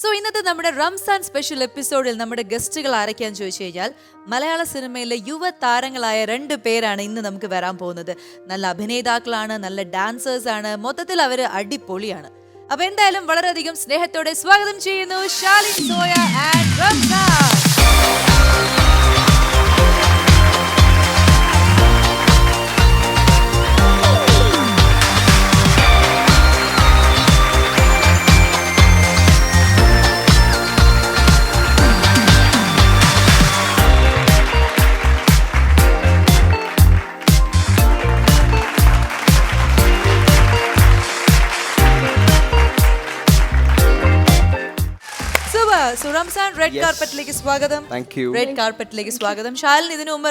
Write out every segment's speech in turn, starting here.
So ഇന്നത്തെ നമ്മുടെ Ramzan special എപ്പിസോഡിൽ നമ്മുടെ ഗസ്റ്റുകൾ ആരൊക്കെയാന്ന് ചോദിച്ചു കഴിഞ്ഞാൽ മലയാള സിനിമയിലെ യുവ താരങ്ങളായ 2 പേരാണ് ഇന്ന് നമുക്ക് വരാൻ പോകുന്നത്. നല്ല അഭിനേതാക്കളാണ്, നല്ല ഡാൻസേഴ്സ് ആണ്, മൊത്തത്തിൽ അവര് അടിപൊളിയാണ്. അപ്പൊ എന്തായാലും വളരെയധികം സ്നേഹത്തോടെ സ്വാഗതം ചെയ്യുന്നു ഷാലിൻ സോയ ആൻഡ് റംസാൻ. റംസാൻ റെഡ് കാർപ്പറ്റിലേക്ക് സ്വാഗതം. റെഡ് കാർപ്പറ്റിലേക്ക് സ്വാഗതം. ഷാലിൻ ഇതിനു മുമ്പ്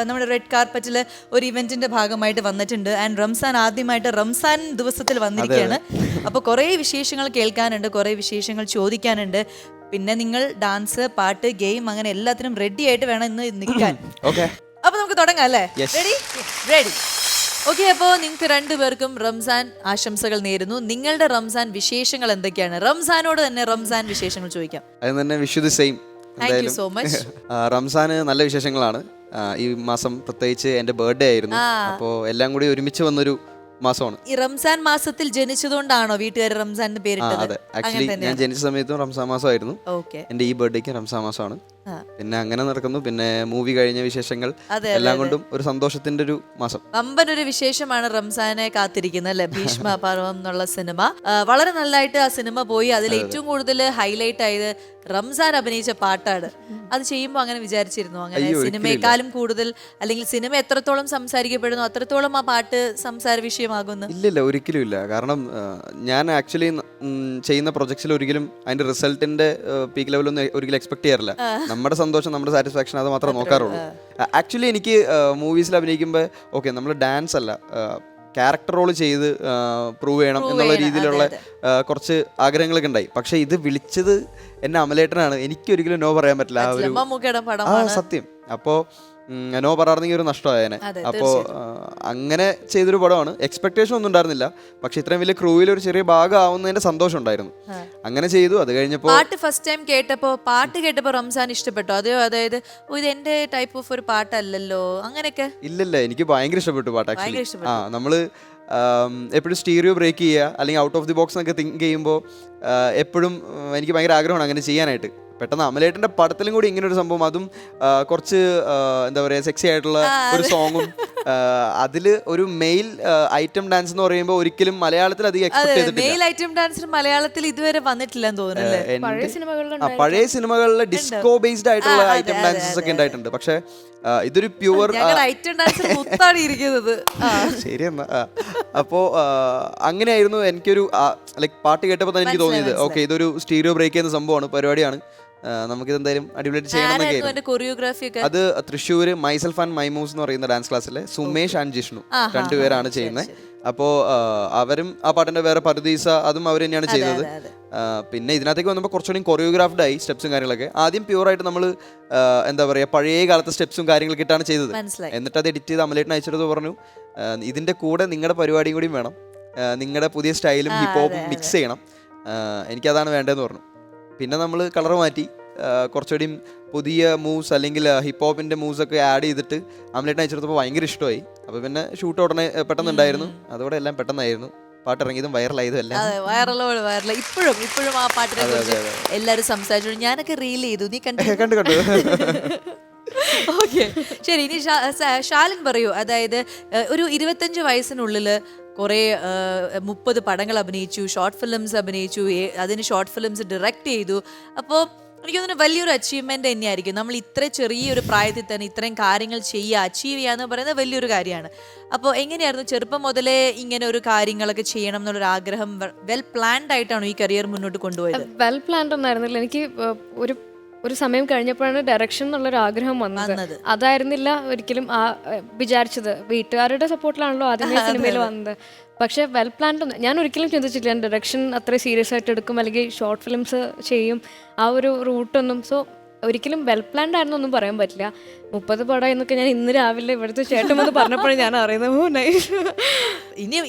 നമ്മുടെ റെഡ് കാർപ്പറ്റിൽ ഒരു ഇവന്റിന്റെ ഭാഗമായിട്ട് വന്നിട്ടുണ്ട്. ആൻഡ് റംസാൻ ആദ്യമായിട്ട് റംസാൻ ദിവസത്തിൽ വന്നിരിക്കുകയാണ്. അപ്പൊ കുറെ വിശേഷങ്ങൾ കേൾക്കാനുണ്ട്, കുറെ വിശേഷങ്ങൾ ചോദിക്കാനുണ്ട്. പിന്നെ നിങ്ങൾ ഡാൻസ്, പാട്ട്, ഗെയിം അങ്ങനെ എല്ലാത്തിനും റെഡി ആയിട്ട് വേണം ഇന്ന് നിൽക്കാൻ. അപ്പൊ നമുക്ക് തുടങ്ങാം അല്ലേ? Ready ready okay. അപ്പോൾ നിങ്ങൾക്ക് 2 പേർക്കും റംസാൻ ആശംസകൾ നേരുന്നു. നിങ്ങളുടെ റംസാൻ വിശേഷങ്ങൾ എന്തൊക്കെയാണ്? റംസാനോട് തന്നെ റംസാൻ വിശേഷങ്ങൾ ചോദിക്കാം. Thank you so much. റംസാന് നല്ല വിശേഷങ്ങളാണ്. ഈ മാസം പ്രത്യേകിച്ച് എന്റെ ബർത്ത്ഡേ ആയിരുന്നു. അപ്പോൾ എല്ലാം കൂടി ഒരുമിച്ച് വന്നൊരു മാസമാണ്. ഈ റംസാൻ മാസത്തിൽ ജനിച്ചതുകൊണ്ടാണോ വീട്ടുകാർ റംസാൻ പേരിട്ടത്? അതെ, ആക്ച്വലി ഞാൻ ജനിച്ച സമയത്തും റംസാൻ മാസമായിരുന്നു. എന്റെ ഈ ബർത്ത്ഡേക്ക് റംസാൻ മാസമാണ്. പിന്നെ അങ്ങനെ നടക്കുന്നു. പിന്നെ മൂവി കഴിഞ്ഞ വിശേഷങ്ങൾ എല്ലാം കൊണ്ടും ഒരു സന്തോഷത്തിന്റെ ഒരു മാസം. വമ്പനൊരു വിശേഷമാണ് റംസാനെ കാത്തിരിക്കുന്നത് അല്ലെ? ഭീഷ്മ പർവം എന്നുള്ള സിനിമ വളരെ നല്ലതായിട്ട് ആ സിനിമ പോയി. അതിൽ ഏറ്റവും കൂടുതൽ ഹൈലൈറ്റ് ആയത് റംസാൻ അഭിനയിച്ച പാട്ടാണ്. അത് ചെയ്യുമ്പോൾ അങ്ങനെ വിചാരിച്ചിരുന്നു, അങ്ങനെ സിനിമയെക്കാളും കൂടുതൽ അല്ലെങ്കിൽ സിനിമ എത്രത്തോളം സംസാരിക്കപ്പെടുന്നു അത്രത്തോളം ആ പാട്ട് സംസാര വിഷയമാകുന്നു? ഇല്ലില്ല, ഒരിക്കലും ഇല്ല. കാരണം ഞാൻ ആക്ച്വലി ചെയ്യുന്ന പ്രൊജക്ട്സിൽ ഒരിക്കലും അതിന്റെ റിസൾട്ടിന്റെ പീക്ക് ലെവലൊന്നും ഒരിക്കലും എക്സ്പെക്ട് ചെയ്യാറില്ല. നമ്മുടെ സന്തോഷം, നമ്മുടെ സാറ്റിസ്ഫാക്ഷൻ അത് മാത്രമേ നോക്കാറുള്ളൂ. ആക്ച്വലി എനിക്ക് മൂവീസിൽ അഭിനയിക്കുമ്പോൾ ഓക്കെ നമ്മൾ ഡാൻസ് അല്ല ക്യാരക്ടർ റോൾ ചെയ്ത് പ്രൂവ് ചെയ്യണം എന്നുള്ള രീതിയിലുള്ള കുറച്ച് ആഗ്രഹങ്ങളൊക്കെ ഉണ്ടായി. പക്ഷെ ഇത് വിളിച്ചത് എന്നെ അമലേട്ടനാണ്. എനിക്കൊരിക്കലും നോ പറയാൻ പറ്റില്ല. ആ ഒരു സത്യം. അപ്പോൾ നോ പറയാറെങ്കിൽ ഒരു നഷ്ടമായേനെ. അപ്പോൾ അങ്ങനെ ചെയ്തൊരു പടമാണ്. എക്സ്പെക്ടേഷൻ ഒന്നും ഉണ്ടായിരുന്നില്ല. പക്ഷെ ഇത്രയും വലിയ ക്രൂവിൽ ഒരു ചെറിയ ഭാഗം ആവുന്നതിന്റെ സന്തോഷം ഉണ്ടായിരുന്നു. അങ്ങനെ ചെയ്തു. അത് കഴിഞ്ഞപ്പോൾ ഫസ്റ്റ് ടൈം പാട്ട് കേട്ടപ്പോ റംസാൻ ഇഷ്ടപ്പെട്ടോ? അതെയോ അതായത് ഇത് എന്റെ ടൈപ്പ് ഓഫ് ഒരു പാട്ടല്ലല്ലോ അങ്ങനെയൊക്കെ? ഇല്ല, എനിക്ക് ഭയങ്കര ഇഷ്ടപ്പെട്ടു പാട്ട്. ആക്ച്വലി നമ്മള് എപ്പോഴും സ്റ്റീരിയോ ബ്രേക്ക് ചെയ്യുക അല്ലെങ്കിൽ ഔട്ട് ഓഫ് ദി ബോക്സ് എന്നൊക്കെ തിങ്ക് ചെയ്യുമ്പോൾ എപ്പോഴും എനിക്ക് ഭയങ്കര ആഗ്രഹമാണ് അങ്ങനെ ചെയ്യാനായിട്ട്. പെട്ടെന്ന് അമലേട്ടന്റെ പടത്തിലും കൂടി ഇങ്ങനെ ഒരു സംഭവം, അതും കുറച്ച് എന്താ പറയാ സെക്സി ആയിട്ടുള്ള ഒരു സോങ്ങും, അതില് ഒരു മെയിൽ ഐറ്റം ഡാൻസ് എന്ന് പറയുമ്പോൾ ഒരിക്കലും മലയാളത്തിൽ അധികം എക്സ്പെക്ട് ചെയ്തിട്ടില്ല. മെയിൽ ഐറ്റം ഡാൻസർ മലയാളത്തിൽ ഇതുവരെ വന്നിട്ടില്ലെന്ന് തോന്നുന്നു. പഴയ സിനിമകളിൽ ഡിസ്കോ ബേസ്ഡ് ആയിട്ടുള്ള ഐറ്റം ഡാൻസസ് ഒക്കെ ഉണ്ടായിട്ടുണ്ട്. പക്ഷെ ഇതൊരു പ്യുവർ ശരി എന്നാ. അപ്പോ അങ്ങനെയായിരുന്നു എനിക്കൊരു ലൈക് പാട്ട് കേട്ടപ്പോൾ തന്നെ എനിക്ക് തോന്നിയത് ഓക്കെ ഇതൊരു സ്റ്റീരിയോ ബ്രേക്ക് ചെയ്യുന്ന സംഭവമാണ്, പരിപാടിയാണ്, നമുക്കിത് എന്തായാലും അടിപൊളിയായിട്ട് ചെയ്യണമെന്നൊക്കെ. അത് തൃശ്ശൂര് മൈസെൽഫ് ആൻഡ് മൈമൂസ് എന്ന് പറയുന്ന ഡാൻസ് ക്ലാസ്സിലെ സുമേഷ് ആൻഡ് ജിഷ്ണു 2 പേരാണ് ചെയ്യുന്നത്. അപ്പോൾ അവരും ആ പാട്ടിന്റെ വേറെ പരദീസ അതും അവർ തന്നെയാണ് ചെയ്തത്. പിന്നെ ഇതിനകത്തേക്ക് വന്നപ്പോൾ കുറച്ചുകൂടി കൊറിയോഗ്രാഫ്ഡ് ആയി സ്റ്റെപ്സും കാര്യങ്ങളൊക്കെ. ആദ്യം പ്യൂറായിട്ട് നമ്മൾ എന്താ പറയുക പഴയ കാലത്തെ സ്റ്റെപ്സും കാര്യങ്ങളൊക്കെ ഇട്ടാണ് ചെയ്തത്. എന്നിട്ട് അത് എഡിറ്റ് ചെയ്ത് അമലേട്ടിന് അയച്ചിട്ട് പറഞ്ഞു ഇതിന്റെ കൂടെ നിങ്ങളുടെ പരിപാടിയും കൂടിയും വേണം, നിങ്ങളുടെ പുതിയ സ്റ്റൈലും ഹിപ്പ് ഹോപ്പും മിക്സ് ചെയ്യണം, എനിക്കതാണ് വേണ്ടതെന്ന് പറഞ്ഞു. പിന്നെ നമ്മൾ കളർ മാറ്റി കുറച്ചുകൂടി പുതിയ മൂവ്സ് അല്ലെങ്കിൽ ഹിപ്പ് ഹോപ്പിന്റെ മൂവ്സ് ഒക്കെ ആഡ് ചെയ്തിട്ട് അമലേട്ടിന് അയച്ചെടുത്തപ്പോൾ ഭയങ്കര ഇഷ്ടമായി. അപ്പോൾ പിന്നെ ഷൂട്ട് ഉടനെ പെട്ടെന്നുണ്ടായിരുന്നു. അതോടെ എല്ലാം പെട്ടെന്നായിരുന്നു. പാട്ട് ഇറങ്ങിയതും വൈറലായതും എല്ലാം വൈറൽ. ഇപ്പോഴും ആ പാട്ടിനെ കുറിച്ച് എല്ലാവരും സംസാരിച്ചു. ഞാനൊക്കെ റീൽ ചെയ്തു, നീ കണ്ടു. ഓക്കെ ശരി. ഇനി ഷാലിൻ പറയൂ, അതായത് ഒരു 25 വയസ്സിനുള്ളിൽ കുറേ 30 പടങ്ങൾ അഭിനയിച്ചു, ഷോർട്ട് ഫിലിംസ് അഭിനയിച്ചു, അതിന് ഷോർട്ട് ഫിലിംസ് ഡയറക്റ്റ് ചെയ്തു. അപ്പോൾ എനിക്ക് തോന്നുന്നു വലിയൊരു അച്ചീവ്മെന്റ് തന്നെയായിരിക്കും. നമ്മൾ ഇത്ര ചെറിയൊരു പ്രായത്തിൽ തന്നെ ഇത്രയും കാര്യങ്ങൾ അച്ചീവ് ചെയ്യാന്ന് പറയുന്നത് വലിയൊരു കാര്യമാണ്. അപ്പോൾ എങ്ങനെയായിരുന്നു ചെറുപ്പം മുതലേ ഇങ്ങനെ ഒരു കാര്യങ്ങളൊക്കെ ചെയ്യണം എന്നുള്ളൊരു ആഗ്രഹം? വെൽ പ്ലാൻഡ് ആയിട്ടാണോ ഈ കരിയർ മുന്നോട്ട് കൊണ്ടുപോയത്? വെൽ പ്ലാൻഡ് ഒന്നായിരുന്നില്ല. എനിക്ക് ഒരു സമയം കഴിഞ്ഞപ്പോഴാണ് ഡയറക്ഷൻ എന്നുള്ളൊരു ആഗ്രഹം വന്നത്. അതായിരുന്നില്ല ഒരിക്കലും വിചാരിച്ചത്. വീട്ടുകാരുടെ സപ്പോർട്ടിലാണല്ലോ ആദ്യമേ സിനിമയിൽ വന്നത്. പക്ഷെ വെൽ പ്ലാൻഡ് ഒന്നും ഞാൻ ഒരിക്കലും ചിന്തിച്ചിട്ടില്ല. ഞാൻ ഡയറക്ഷൻ അത്ര സീരിയസ് ആയിട്ട് എടുക്കും അല്ലെങ്കിൽ ഷോർട്ട് ഫിലിംസ് ചെയ്യും ആ ഒരു റൂട്ടൊന്നും. സോ ഒരിക്കലും വെൽ പ്ലാൻഡ് ആയിരുന്നു ഒന്നും പറയാൻ പറ്റില്ല. 30 പടം എന്നൊക്കെ ഞാൻ ഇന്ന് രാവിലെ ഇവിടുത്തെ ചേട്ടൻ വന്ന് പറഞ്ഞപ്പോഴാണ് ഞാൻ അറിയുന്നത്. ഓ നൈസ്.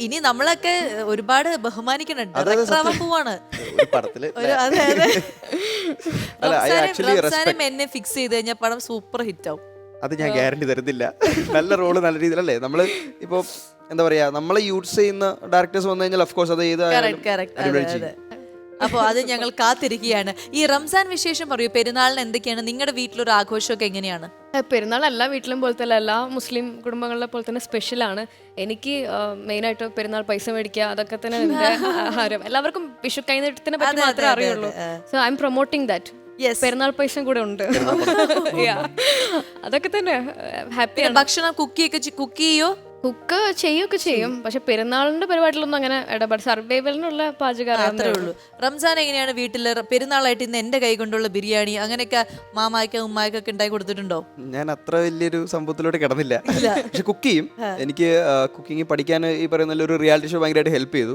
ഇനി നമ്മളൊക്കെ ഒരുപാട് ബഹുമാനിക്കണം. ഡയറക്ടർ ആവാൻ പോവാണ്. റംസാനും എന്നെ ഫിക്സ് ചെയ്ത് കഴിഞ്ഞാൽ പടം സൂപ്പർ ഹിറ്റ് ആവും. അത് ഞാൻ ഗ്യാരണ്ടി തരുന്നില്ല. നല്ല റോള് നല്ല രീതിയിലല്ലേ നമ്മള് ഇപ്പൊ എന്താ പറയാ നമ്മളെ യൂസ് ചെയ്യുന്ന ഡയറക്ടേഴ്സ് വന്നു കഴിഞ്ഞാൽ ഓഫ് കോഴ്സ് അത് അപ്പോൾ അത് ഞങ്ങൾ കാത്തിരിക്കുകയാണ്. ഈ റംസാൻ വിശേഷം പറയൂ. പെരുന്നാളിന് എന്തൊക്കെയാണ് നിങ്ങളുടെ വീട്ടിലൊരു ആഘോഷമൊക്കെ എങ്ങനെയാണ്? പെരുന്നാൾ എല്ലാ വീട്ടിലും പോലെ തന്നെ എല്ലാ മുസ്ലിം കുടുംബങ്ങളിലെ പോലെ തന്നെ സ്പെഷ്യലാണ്. എനിക്ക് മെയിനായിട്ട് പെരുന്നാൾ പൈസ മേടിക്കുക അതൊക്കെ തന്നെ എൻ്റെ ആഹാരം. എല്ലാവർക്കും വിഷു കൈനീട്ടത്തിനെ പറ്റി മാത്രമേ അറിയുള്ളൂ. So I M promoting that. പെരുന്നാൾ പൈസ കൂടെ ഉണ്ട്. അതൊക്കെ തന്നെ ഹാപ്പിയാണ്. ഭക്ഷണം കുക്ക് ചെയ്യോ? കുക്ക് ചെയ്യുകയൊക്കെ ചെയ്യും. പക്ഷെ പെരുന്നാളിന്റെ പരിപാടിയിലൊന്നും അങ്ങനെ ഇടപെടും. സർവൈവലിനുള്ള പാചകം അത്രേ ഉള്ളൂ. റംസാൻ എങ്ങനെയാണ് വീട്ടില് പെരുന്നാളായിട്ട് ഇന്ന് എന്റെ കൈ കൊണ്ടുള്ള ബിരിയാണി അങ്ങനെയൊക്കെ മാമായ്ക്കും ഉമ്മായ്ക്കൊക്കെ ഉണ്ടാക്കി കൊടുത്തിട്ടുണ്ടോ? ഞാൻ അത്ര വലിയൊരു സംഭവത്തിലോട്ട് കിടന്നില്ല. പക്ഷെ കുക്ക് ചെയ്യും. എനിക്ക് കുക്കിംഗ് പഠിക്കാൻ ഈ പറയുന്ന ഒരു റിയാലിറ്റി ഷോ ഭയങ്കരമായിട്ട് ഹെൽപ്പ് ചെയ്തു.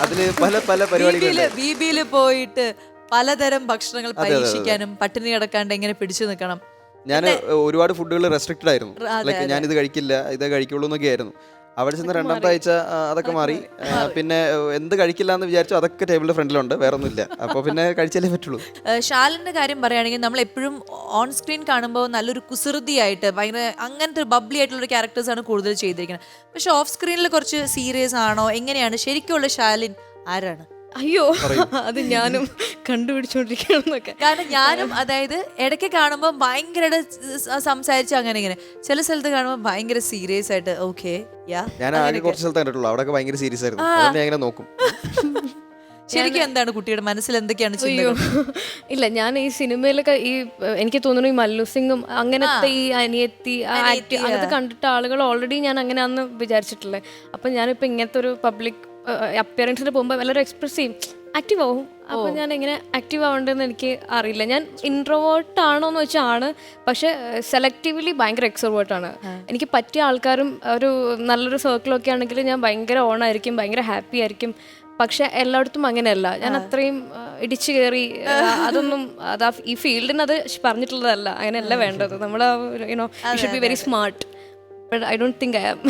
അതില് പല പരിപാടികൾ ബിബിയില് പോയിട്ട് പലതരം ഭക്ഷണങ്ങൾ പരീക്ഷിക്കാനും പട്ടിണി കിടക്കാണ്ട് എങ്ങനെ പിടിച്ചു നിൽക്കണം. ഞാൻ ഒരുപാട് ഫുഡുകൾ റെസ്ട്രിക്റ്റഡ് ആയിരുന്നു. ലൈക്ക് ഞാൻ ഇത് കഴിക്കില്ല ഇതേ കഴിക്കുള്ളൂ എന്നൊക്കെ ആയിരുന്നു. അവിടെ ചെന്ന് രണ്ടാമത്തെ ആഴ്ച അതൊക്കെ മാറി. പിന്നെ എന്ത് കഴിക്കില്ല എന്ന് വിചാരിച്ചു അതൊക്കെ ടേബിളിന്റെ ഫ്രണ്ടിലുണ്ട്, വേറെ ഒന്നുമില്ല. അപ്പോൾ പിന്നെ കഴിച്ചാലേ പറ്റുള്ളൂ. ഷാലിന്റെ കാര്യം പറയുകയാണെങ്കിൽ നമ്മൾ എപ്പോഴും ഓൺ സ്ക്രീൻ കാണുമ്പോൾ നല്ലൊരു കുസൃതിയായിട്ട് ഭയങ്കര അങ്ങനത്തെ ബബ്ലി ആയിട്ടുള്ള ഒരു ക്യാരക്ടേഴ്സാണ് കൂടുതൽ ചെയ്തിരിക്കുന്നത്. പക്ഷെ ഓഫ് സ്ക്രീനിൽ കുറച്ച് സീരിയസ് ആണോ എങ്ങനെയാണ്? ശരിക്കുള്ള ഷാലിൻ ആരാണ്? അയ്യോ അത് ഞാനും കണ്ടുപിടിച്ചോണ്ടിരിക്കണമെന്നൊക്കെ. കാരണം ഞാനും അതായത് ഇടയ്ക്ക് കാണുമ്പോൾ ഭയങ്കര സംസാരിച്ച് അങ്ങനെ ഇങ്ങനെ, ചില സ്ഥലത്ത് കാണുമ്പോൾ ഭയങ്കര സീരിയസ് ആയിട്ട് ഓക്കെ ഞാൻ ആകെ കുറച്ച് സ്ഥലത്ത് കണ്ടിട്ടുള്ളൂ. അവിടെ ഭയങ്കര സീരിയസ് ആയിരുന്നു. അതുകൊണ്ട് ഞാൻ ഇങ്ങനെ നോക്കും. ശരിക്കും എന്താണ് കുട്ടിയുടെ മനസ്സിൽ എന്തൊക്കെയാണ്? ഇല്ല ഞാൻ ഈ സിനിമയിലൊക്കെ ഈ എനിക്ക് തോന്നുന്നു ഈ മല്ലു സിംഗും അങ്ങനത്തെ ഈ അനിയത്തി അങ്ങനത്തെ കണ്ടിട്ട് ആളുകൾ ഓൾറെഡി ഞാൻ അങ്ങനെയാണെന്ന് വിചാരിച്ചിട്ടില്ലേ. അപ്പം ഞാനിപ്പോൾ ഇങ്ങനത്തെ ഒരു പബ്ലിക് അപ്പിയറൻസിന് പോകുമ്പോൾ വളരെ എക്സ്പ്രസീവ് ആക്റ്റീവ് ആവും. അപ്പോൾ ഞാൻ എങ്ങനെ ആക്റ്റീവ് ആവേണ്ടതെന്ന് എനിക്ക് അറിയില്ല. ഞാൻ ഇൻട്രോവേർട്ട് ആണോ എന്ന് വെച്ചാൽ ആണ്, പക്ഷെ സെലക്റ്റീവ്ലി ഭയങ്കര എക്സ്ട്രോവേർട്ടാണ്. എനിക്ക് പറ്റിയ ആൾക്കാരും ഒരു നല്ലൊരു സർക്കിളൊക്കെ ആണെങ്കിൽ ഞാൻ ഭയങ്കര ഓണായിരിക്കും, ഭയങ്കര ഹാപ്പി ആയിരിക്കും. പക്ഷെ എല്ലായിടത്തും അങ്ങനെയല്ല. ഞാൻ അത്രയും ഇടിച്ചു കയറി അതൊന്നും ഈ ഫീൽഡിന് അത് പറഞ്ഞിട്ടുള്ളതല്ല. അങ്ങനെയല്ല വേണ്ടത്. നമ്മൾ you know you should be very smart. But I don't think I am.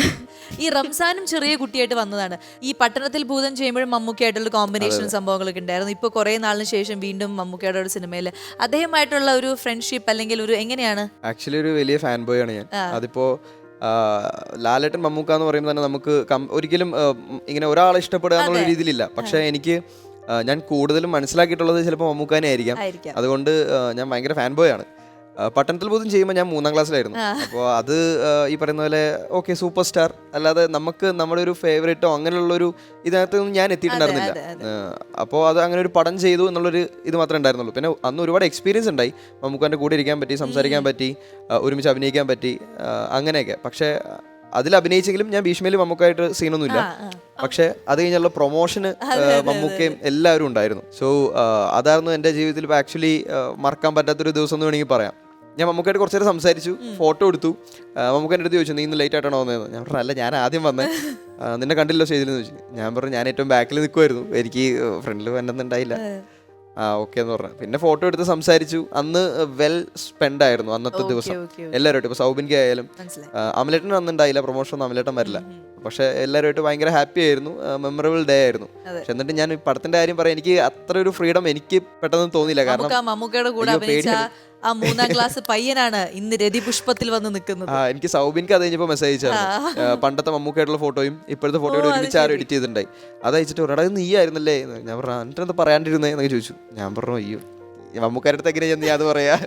ഈ റംസാനും ചെറിയ കുട്ടിയായിട്ട് വന്നതാണ്. ഈ പട്ടണത്തിൽ ഭൂതം ചെയ്യുമ്പോഴും മമ്മൂക്കയായിട്ടുള്ള കോമ്പിനേഷൻ സംഭവങ്ങളൊക്കെ ഉണ്ടായിരുന്നു. ഇപ്പോൾ കുറേ നാളിന് ശേഷം വീണ്ടും മമ്മൂക്കയുടെ ഒരു സിനിമയിൽ അദ്ദേഹമായിട്ടുള്ള ഒരു ഫ്രണ്ട്ഷിപ്പ് അല്ലെങ്കിൽ ഒരു എങ്ങനെയാണ്? ആക്ച്വലി ഒരു വലിയ ഫാൻ ബോയ് ആണ് ഞാൻ. അതിപ്പോ ലാലേട്ടൻ മമ്മൂക്ക എന്ന് പറയുമ്പോൾ തന്നെ നമുക്ക് ഒരിക്കലും ഇങ്ങനെ ഒരാളെ ഇഷ്ടപ്പെടുക എന്നുള്ള രീതിയിലില്ല. പക്ഷെ എനിക്ക് ഞാൻ കൂടുതലും മനസ്സിലാക്കിയിട്ടുള്ളത് ചിലപ്പോൾ മമ്മൂക്കാനെ ആയിരിക്കാം. അതുകൊണ്ട് ഞാൻ ഭയങ്കര ഫാൻ ബോയ് ആണ്. പട്ടണത്തിൽ പോലും ചെയ്യുമ്പോൾ ഞാൻ 3ാം ക്ലാസ്സിലായിരുന്നു. അപ്പോൾ അത് ഈ പറയുന്ന പോലെ ഓക്കെ സൂപ്പർ സ്റ്റാർ അല്ലാതെ നമുക്ക് നമ്മുടെ ഒരു ഫേവറേറ്റോ അങ്ങനെയുള്ളൊരു ഇതിനകത്തൊന്നും ഞാൻ എത്തിയിട്ടുണ്ടായിരുന്നില്ല. അപ്പോൾ അത് അങ്ങനെ ഒരു പടം ചെയ്തു എന്നുള്ളൊരു ഇത് മാത്രമേ ഉണ്ടായിരുന്നുള്ളൂ. പിന്നെ അന്ന് ഒരുപാട് എക്സ്പീരിയൻസ് ഉണ്ടായി. മമ്മൂക്കാൻ്റെ കൂടെ ഇരിക്കാൻ പറ്റി, സംസാരിക്കാൻ പറ്റി, ഒരുമിച്ച് അഭിനയിക്കാൻ പറ്റി, അങ്ങനെയൊക്കെ. പക്ഷേ അതിൽ അഭിനയിച്ചെങ്കിലും ഞാൻ ഭീഷ്മയിൽ മമ്മൂക്കായിട്ട് സീനൊന്നുമില്ല. പക്ഷെ അത് കഴിഞ്ഞുള്ള പ്രൊമോഷന് മമ്മൂക്കയും എല്ലാവരും ഉണ്ടായിരുന്നു. സോ അതായിരുന്നു എൻ്റെ ജീവിതത്തിൽ ഇപ്പോൾ ആക്ച്വലി മറക്കാൻ പറ്റാത്തൊരു ദിവസം എന്ന് വേണമെങ്കിൽ പറയാം. ഞാൻ മമ്മൂക്കായിട്ട് കുറച്ച് നേരം സംസാരിച്ചു, ഫോട്ടോ എടുത്തു. മമ്മൂക്കാൻ്റെ അടുത്ത് ചോദിച്ചു നീ ഇന്ന് ലേറ്റ് ആയിട്ടാണോ വന്നതെന്ന്. ഞാൻ പറഞ്ഞു അല്ല ഞാൻ ആദ്യം വന്നേ, നിന്നെ കണ്ടില്ലോ സ്റ്റേജിലെന്ന് ചോദിച്ചു. ഞാൻ പറഞ്ഞു ഞാൻ ഏറ്റവും ബാക്കിൽ നിൽക്കുമായിരുന്നു, എനിക്ക് ഫ്രണ്ടിൽ വന്നിട്ടുണ്ടായില്ല. ഓക്കെ എന്ന് പറഞ്ഞു. പിന്നെ ഫോട്ടോ എടുത്ത് സംസാരിച്ചു. അന്ന് വെൽ സ്പെൻഡ് ആയിരുന്നു അന്നത്തെ ദിവസം എല്ലാവരുമായിട്ട്. ഇപ്പോൾ സൗബിൻകെ ആയാലും അമലേട്ടൻ അന്നുണ്ടായില്ല, പ്രൊമോഷൻ ഒന്നും അമലേട്ടൻ വരില്ല. പക്ഷെ എല്ലാവരുമായിട്ട് ഭയങ്കര ഹാപ്പി ആയിരുന്നു, മെമ്മറബിൾ ഡേ ആയിരുന്നു. പക്ഷെ എന്നിട്ട് ഞാൻ പടത്തിന്റെ കാര്യം പറയാം, എനിക്ക് അത്ര ഒരു ഫ്രീഡം എനിക്ക് പെട്ടെന്ന് തോന്നിയില്ല. കാരണം മമ്മൂക്കയുടെ കൂടെ ആ 3ാം ക്ലാസ് പയ്യനാണ് ഇന്ന് രതിപുഷ്പത്തിൽ വന്ന് നിൽക്കുന്നത്. എനിക്ക് സൗബിൻക്ക് അത് കഴിഞ്ഞപ്പോൾ മെസ്സേജ് അയച്ചായിരുന്നു. പണ്ടത്തെ മമ്മൂക്കായിട്ടുള്ള ഫോട്ടോയും ഇപ്പോഴത്തെ ഫോട്ടോയും ഒരുമിച്ച് ആരും എഡിറ്റ് ചെയ്തിട്ടുണ്ടായി. അത് അയച്ചിട്ട് ഒരാടെ നീ ആയിരുന്നല്ലേ. ഞാൻ പറഞ്ഞു എന്നിട്ട് എന്താ പറയാണ്ടിരുന്നേ എന്നൊക്കെ ചോദിച്ചു. ഞാൻ പറഞ്ഞു അയ്യോ മമ്മൂക്കാരുടെ അടുത്ത് എങ്ങനെയാ നീ അത് പറയാ.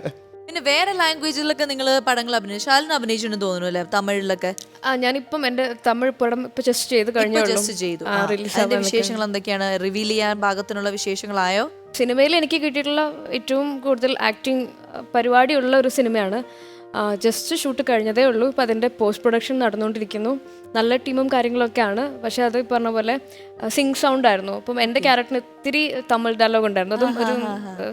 പിന്നെ വേറെ ലാംഗ്വേജിലൊക്കെ നിങ്ങൾ പടങ്ങൾ അഭിനയിച്ചു? ഷാലിന് അഭിനയിച്ചിട്ടുണ്ടെന്ന് തോന്നുന്നു അല്ലേ തമിഴിലൊക്കെ? ഞാനിപ്പം എന്റെ തമിഴ് പടം ഇപ്പൊ ജസ്റ്റ് ചെയ്ത് കഴിഞ്ഞു. അതിന്റെ വിശേഷങ്ങൾ എന്തൊക്കെയാണ്? റിവീൽ ചെയ്യാൻ പാകത്തിനുള്ള വിശേഷങ്ങളായോ? സിനിമയിൽ എനിക്ക് കിട്ടിയിട്ടുള്ള ഏറ്റവും കൂടുതൽ ആക്ടിങ് പരിപാടിയുള്ള ഒരു സിനിമയാണ്. ജസ്റ്റ് ഷൂട്ട് കഴിഞ്ഞതേ ഉള്ളൂ. ഇപ്പം അതിൻ്റെ പോസ്റ്റ് പ്രൊഡക്ഷൻ നടന്നുകൊണ്ടിരിക്കുന്നു. നല്ല ടീമും കാര്യങ്ങളൊക്കെയാണ്. പക്ഷേ അത് പറഞ്ഞ പോലെ സിങ് സൗണ്ട് ആയിരുന്നു. അപ്പം എൻ്റെ ക്യാരക്ടറിന് ഇത്തിരി തമിഴ് ഡയലോഗ് ഉണ്ടായിരുന്നു. അതും ഒരു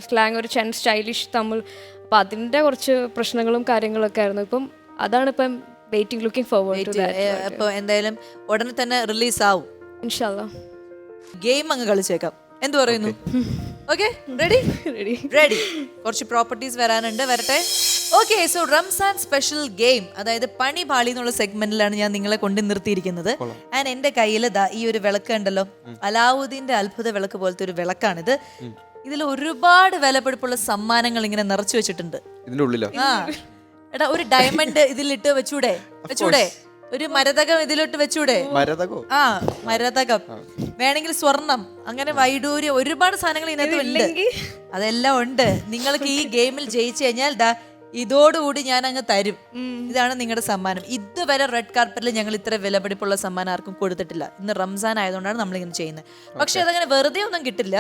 സ്ലാങ്, ഒരു സ്റ്റൈലിഷ് തമിഴ്. അപ്പം അതിൻ്റെ കുറച്ച് പ്രശ്നങ്ങളും കാര്യങ്ങളൊക്കെ ആയിരുന്നു. ഇപ്പം അതാണ് ഇപ്പം waiting, looking forward to that. അപ്പോൾ എന്തായാലും ഉടനെ തന്നെ റിലീസ് ആവും ഇൻഷാല്ലാ. ഗെയിം അങ്ങ് കളിച്ചേക്കാം. എന്ത് പറയുന്നു? ഓക്കെ റെഡി റെഡി റെഡി കുറച്ച് പ്രോപ്പർട്ടീസ് വരാനുണ്ട്, വരട്ടെ. Okay, so Ramzan special game, അതായത് പണി പാളി എന്നുള്ള സെഗ്മെന്റിലാണ് ഞാൻ നിങ്ങളെ കൊണ്ട് നിർത്തിയിരിക്കുന്നത്. ആൻഡ് എന്റെ കയ്യിൽ ഈ ഒരു വിളക്ക് ഉണ്ടല്ലോ, അലാവുദ്ദീന്റെ അത്ഭുത വിളക്ക് പോലത്തെ ഒരു വിളക്കാണിത്. ഇതിൽ ഒരുപാട് വിലപിടിപ്പുള്ള സമ്മാനങ്ങൾ ഇങ്ങനെ നിറച്ചു വെച്ചിട്ടുണ്ട് ഇതിന്റെ ഉള്ളിലോ? ആ എടാ, ഒരു ഡയമണ്ട് ഇതിലിട്ട് വെച്ചൂടെ, ഒരു മരതകം ഇതിലോട്ട് വെച്ചൂടെ? മരതകോ? ആ, മരതകം. വേണമെങ്കിൽ സ്വർണം, അങ്ങനെ വൈഡൂര്യം, ഒരുപാട് സാധനങ്ങൾ ഇതിനകത്ത് ഉണ്ട്. അതെല്ലാം ഉണ്ട്. നിങ്ങൾക്ക് ഈ ഗെയിമിൽ ജയിച്ചു കഴിഞ്ഞാൽ ഇതോടുകൂടി ഞാൻ അങ്ങ് തരും. ഇതാണ് നിങ്ങളുടെ സമ്മാനം. ഇതുവരെ റെഡ് കാർപ്പറ്റിൽ ഞങ്ങൾ ഇത്ര വിലപിടിപ്പുള്ള സമ്മാനം ആർക്കും കൊടുത്തിട്ടില്ല. ഇന്ന് റംസാൻ ആയതുകൊണ്ടാണ് നമ്മളിങ്ങനെ ചെയ്യുന്നത്. പക്ഷെ അതങ്ങനെ വെറുതെ ഒന്നും കിട്ടില്ല.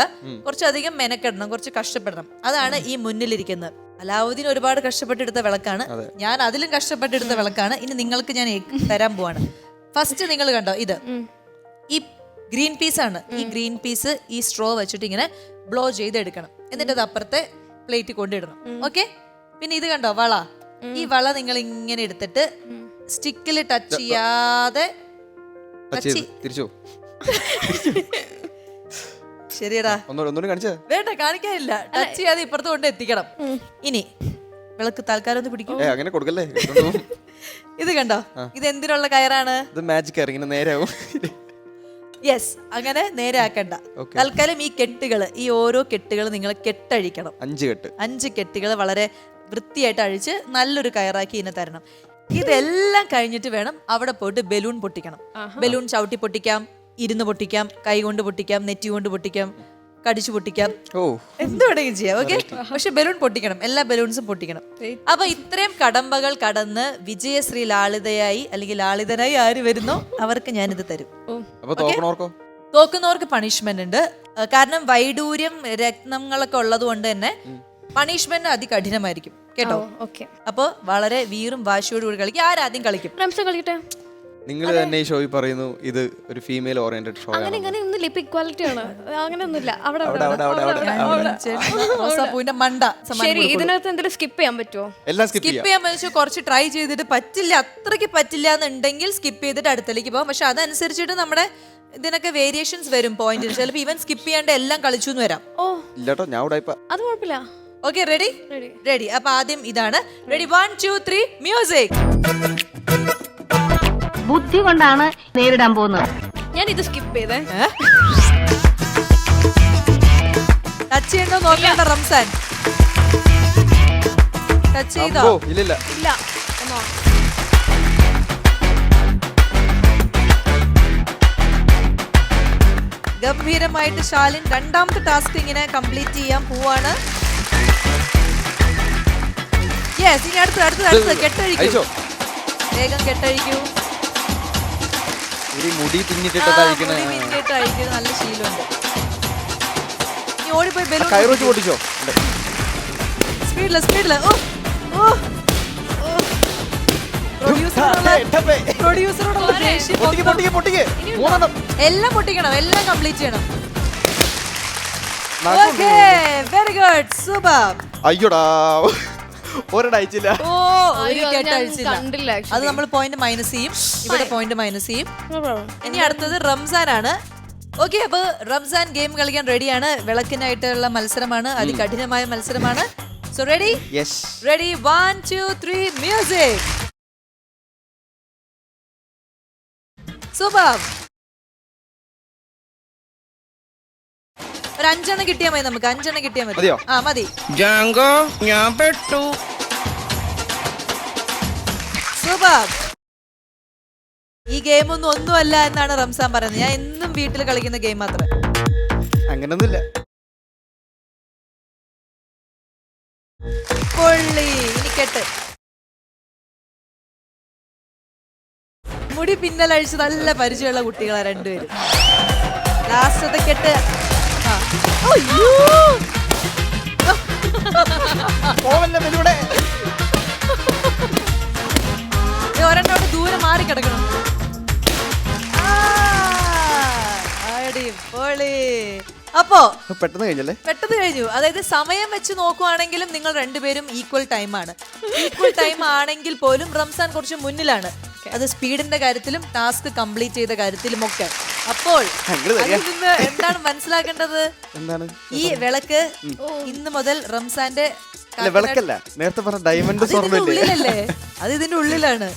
കുറച്ചധികം മെനക്കെടണം, കുറച്ച് കഷ്ടപ്പെടണം. അതാണ് ഈ മുന്നിലിരിക്കുന്നത്. അലാവുദ്ദീൻ ഒരുപാട് കഷ്ടപ്പെട്ടെടുത്ത വിളക്കാണ്, ഞാൻ അതിലും കഷ്ടപ്പെട്ടെടുത്ത വിളക്കാണ്. ഇനി നിങ്ങൾക്ക് ഞാൻ തരാൻ പോവാണ്. ഫസ്റ്റ് നിങ്ങൾ കണ്ടോ, ഇത് ഈ ഗ്രീൻ പീസ് ആണ്. ഈ ഗ്രീൻ പീസ് ഈ സ്ട്രോ വെച്ചിട്ട് ഇങ്ങനെ ബ്ലോ ചെയ്തെടുക്കണം. എന്നിട്ട് അത് അപ്പുറത്തെ പ്ലേറ്റ് കൊണ്ടിടണം. ഓക്കെ. പിന്നെ ഇത് കണ്ടോ, വള. ഈ വള നിങ്ങൾ ഇങ്ങനെ എടുത്തിട്ട് സ്റ്റിക്കിൽ ടച്ച് ചെയ്യാതെ തിരിച്ചു. ശരിയടാ, വേണ്ട കാണിക്കാനില്ല. ടച്ച് ചെയ്യാതെ ഇപ്പുറത്ത് കൊണ്ട് എത്തിക്കണം. ഇനി വിളക്ക് തൽക്കാലം ഒന്ന് പിടിക്കും. അങ്ങനെ കൊടുക്കല്ലേ. ഇത് കണ്ടോ, ഇത് എന്തിനുള്ള കയറാണ്? യെസ്, അങ്ങനെ നേരെ ആക്കണ്ട. തൽക്കാലം ഈ കെട്ടുകൾ, ഈ ഓരോ കെട്ടുകൾ നിങ്ങൾ കെട്ടഴിക്കണം. 5 കെട്ടുകൾ വളരെ വൃത്തിയായിട്ട് അഴിച്ച് നല്ലൊരു കയറാക്കി ഇതിനെ തരണം. ഇതെല്ലാം കഴിഞ്ഞിട്ട് വേണം അവിടെ പോയിട്ട് ബലൂൺ പൊട്ടിക്കണം. ബലൂൺ ചവിട്ടി പൊട്ടിക്കാം, ഇരുന്ന് പൊട്ടിക്കാം, കൈ കൊണ്ട് പൊട്ടിക്കാം, നെറ്റി കൊണ്ട് പൊട്ടിക്കാം, കടിച്ചു പൊട്ടിക്കാം, എന്ത് വേണമെങ്കിലും ചെയ്യാം. ഓക്കെ, പക്ഷെ ബലൂൺ പൊട്ടിക്കണം, എല്ലാ ബലൂൺസും പൊട്ടിക്കണം. അപ്പൊ ഇത്രയും കടമ്പകൾ കടന്ന് വിജയശ്രീ ലാളിതയായി അല്ലെങ്കിൽ ലാളിതനായി ആര് വരുന്നോ അവർക്ക് ഞാനിത് തരും. തോക്കുന്നവർക്ക് പണിഷ്മെന്റ് ഉണ്ട്. കാരണം വൈഡൂര്യം രത്നങ്ങളൊക്കെ ഉള്ളത് കൊണ്ട് തന്നെ പണിഷ്മെന്റ് അതികഠിനമായിരിക്കും കേട്ടോ. അപ്പൊ വളരെ വീറും വാശിയോട് കൂടി കളിക്കും. ആരാദ്യം കളിക്കും? കളിക്കട്ടെ. നിങ്ങൾ തന്നെ ഈ ഷോയിൽ പറയുന്നു ഇത് ഒരു ഫീമെയിൽ ഓറിയന്റഡ് ഷോ ആണ്. ഇക്വാലിറ്റി ആണ്, അങ്ങനെയൊന്നുമില്ല. ശരി, ഇതിനകത്ത് എന്തെങ്കിലും സ്കിപ്പ് ചെയ്യാൻ പറ്റുമോ? സ്കിപ്പ് ചെയ്യാൻ പറ്റുമോ? കുറച്ച് ട്രൈ ചെയ്തിട്ട് പറ്റില്ല, അത്രയ്ക്ക് പറ്റില്ല എന്നുണ്ടെങ്കിൽ സ്കിപ്പ് ചെയ്തിട്ട് അടുത്തേക്ക് പോകാം. പക്ഷെ അതനുസരിച്ചിട്ട് നമ്മുടെ ഇതിനൊക്കെ വേരിയേഷൻസ് വരും പോയിന്റ്. ചിലപ്പോൾ ഇവൻ സ്കിപ്പ് ചെയ്യാണ്ട് എല്ലാം കളിച്ചു എന്ന് വരാം. അത് കുഴപ്പമില്ല. Okay, ready ready. അപ്പൊ ആദ്യം ഇതാണ്. Ready, 1 2 3 music. ബുദ്ധി കൊണ്ടാണ് നേരിടാൻ പോകുന്നത്. ഞാൻ ഇത് സ്കിപ്പ് ചെയ്തേ. ടച്ച് ചെയ്യണ്ടോ നോക്കണ്ട റംസാൻ. ടച്ച് ചെയ്തോ? ഇല്ല. ഗംഭീരമായിട്ട് ശാലിൻ രണ്ടാമത്തെ ടാസ്ക് ഇങ്ങനെ കംപ്ലീറ്റ് ചെയ്യാൻ പോവാണ്. യെസ്, ഇനി അടുത്ത് കെട്ടഴിക്കൂ, വേഗം കെട്ടഴിക്കൂ. മുടി തിന്നിട്ട് നല്ല ശീലമുണ്ട്. നീ ഓടിപ്പോയി ബലൂൺ പൊട്ടിച്ചോ. സ്പീഡില്. പ്രൊഡ്യൂസറോടുള്ള എല്ലാം പൊട്ടിക്കണം, എല്ലാം കംപ്ലീറ്റ് ചെയ്യണം. Very good, super. അയ്യോടാ, ഒരടച്ചില്ല. അത് നമ്മൾ പോയിന്റ് മൈനസ് ചെയ്യും, ഇവിടെ പോയിന്റ് മൈനസ് ചെയ്യും. ഇനി അടുത്തത് റംസാൻ ആണ്. ഓക്കെ, അപ്പൊ റംസാൻ ഗെയിം കളിക്കാൻ റെഡിയാണ്. വിളക്കിനായിട്ടുള്ള മത്സരമാണ്, അതികഠിനമായ മത്സരമാണ്. So ready? Ready, 1 2 3 music. Super. ഒരു 5 എണ്ണം കിട്ടിയാൽ മതി നമുക്ക്. 5 എണ്ണം കിട്ടിയാൽ മതി. ആ മതി. ഞാൻ പെട്ടു. സൂപ്പർ. ഈ ഗെയിം ഒന്നുമല്ല എന്നാണ് റംസാൻ പറയുന്നത്. ഞാൻ എന്നും വീട്ടിൽ കളിക്കുന്ന ഗെയിം മാത്രം. അങ്ങനൊന്നുമില്ല. പൊള്ളി. ഇനി കെട്ട്. മുടി പിന്നലഴിച്ച് നല്ല പരിചയമുള്ള കുട്ടികളാ രണ്ടുപേരും. ലാസ്റ്റത്തെ കെട്ട്. ഒരെണ്ണോട് ദൂരെ മാറി കിടക്കണം. അപ്പോ പെട്ടെന്ന് കഴിഞ്ഞു. അതായത് സമയം വെച്ച് നോക്കുവാണെങ്കിലും നിങ്ങൾ രണ്ടുപേരും ഈക്വൽ ടൈം ആണ്. ഈക്വൽ ടൈം ആണെങ്കിൽ പോലും റംസാൻ കുറച്ച് മുന്നിലാണ്. അത് സ്പീഡിന്റെ കാര്യത്തിലും ടാസ്ക് കംപ്ലീറ്റ് ചെയ്ത കാര്യത്തിലും ഒക്കെ. അപ്പോൾ അങ്ങട് തരിക. അതിൽ നിന്ന് എന്താണ് മനസ്സിലാക്കേണ്ടത്? എന്താണ് ഈ വിളക്ക് ഇന്ന് മുതൽ റംസാന്റെ അല്ല വിളക്കല്ല, നേരത്തെ പറഞ്ഞ ഡയമണ്ട് ഇതിന്റെ സ്വർണ്ണല്ലേ? ഉള്ളിലല്ലേ? അത് ഇതിന്റെ ഉള്ളിലാണ്.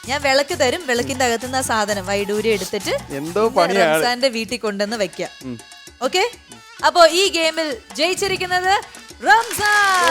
ഞാൻ വിളക്ക് തരും, വിളക്കിന്റെ അകത്തുനിന്ന് ആ സാധനം വൈഡൂര്യം എടുത്തിട്ട് എന്തോ ഇന്ന് പണിയാണ്. റംസാന്റെ വീട്ടിൽ കൊണ്ടുവന്ന് വെക്കാം. ഓക്കെ, അപ്പോ ഈ ഗെയിമിൽ ജയിച്ചിരിക്കുന്നത് റംസാൻ.